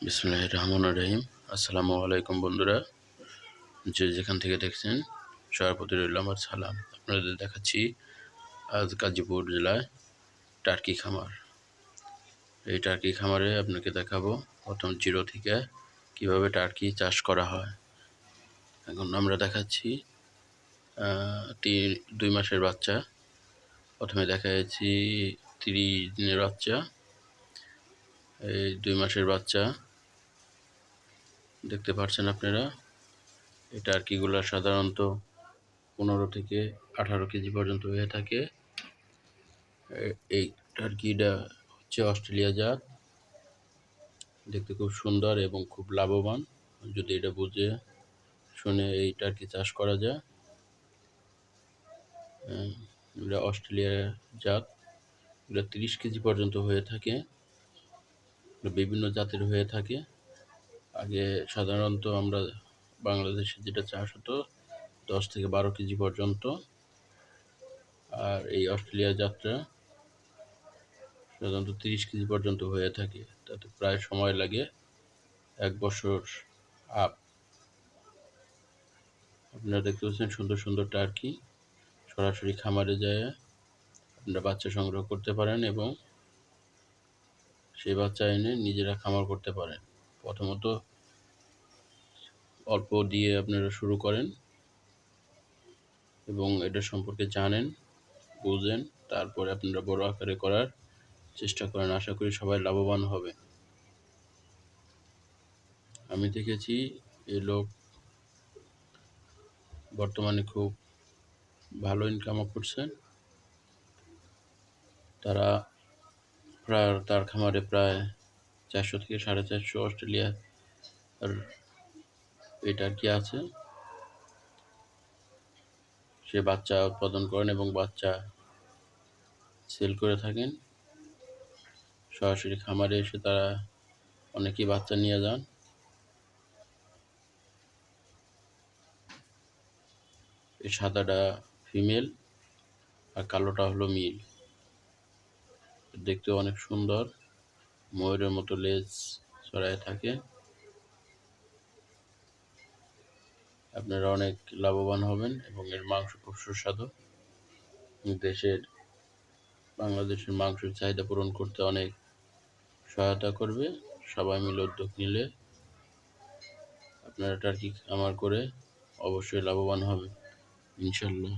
বিসমিল্লাহির রহমানির রহিম। আসসালামু আলাইকুম বন্ধুরা, যে যেখান থেকে দেখছেন সবার প্রতি রইল আমার সালাম। আপনাদের দেখাচ্ছি আজ গাজীপুর জেলায় টার্কি খামার। এই টার্কি খামারে আপনাকে দেখাবো প্রথম জিরো থেকে কিভাবে টার্কি চাষ করা হয়। এখন আমরা দেখাচ্ছি 2 মাসের বাচ্চা। প্রথমে দেখা যাচ্ছি 30 দিনের বাচ্চা। এই 2 মাসের বাচ্চা দেখতে পাচ্ছেন আপনারা। এই টার্কিগুলো সাধারণত 15 থেকে 18 কেজি পর্যন্ত হয়ে থাকে। এই টার্কিটা হচ্ছে অস্ট্রেলিয়া জাত, দেখতে খুব সুন্দর এবং খুব লাভবান যদি এটা বুঝে শুনে এই টার্কি চাষ করা যায়। এটা অস্ট্রেলিয়া জাত, এটা 30 কেজি পর্যন্ত হয়ে থাকে। বিভিন্ন জাতের হয়ে থাকে। আগে সাধারণত আমরা বাংলাদেশে যেটা চাষ হতো 10 থেকে 12 কেজি পর্যন্ত, আর এই অস্ট্রেলিয়া জাতটা সাধারণত 30 কেজি পর্যন্ত হয়ে থাকে। তাতে প্রায় সময় লাগে 1 বছর আপ। আপনারা দেখতে পাচ্ছেন সুন্দর সুন্দর টার্কি। সরাসরি খামারে যায় আপনারা বাচ্চা সংগ্রহ করতে পারেন এবং সেই বাচ্চা এনে নিজেরা খামার করতে পারেন। প্রথমত অল্প দিয়ে আপনারা শুরু করেন এবং এটা সম্পর্কে জানেন, বুঝেন, তারপরে আপনারা বড় আকারে করার চেষ্টা করেন। আশা করি সবাই লাভবান হবে। আমি দেখেছি এই লোক বর্তমানে খুব ভালো ইনকামও করছেন। তার খামারে প্রায় 400 থেকে 450 অস্ট্রেলিয়া আর এই টার্কি আছে। সে বাচ্চা উৎপাদন করেন এবং বাচ্চা সেল করে থাকেন। সরাসরি খামারে এসে তারা অনেকেই বাচ্চা নিয়ে যান। এই সাদাটা ফিমেল আর কালোটা হলো মেল। দেখতে অনেক সুন্দর, ময়ূরের মতো লেজ ছড়ায় থাকে। আপনারা অনেক লাভবান হবেন এবং এর মাংস খুব সুস্বাদু। বাংলাদেশের মাংসের চাহিদা পূরণ করতে অনেক সহায়তা করবে। সবাই মিলে উদ্যোগ নিলে আপনারা টার্কি খামার করে অবশ্যই লাভবান হবেন ইনশাল্লাহ।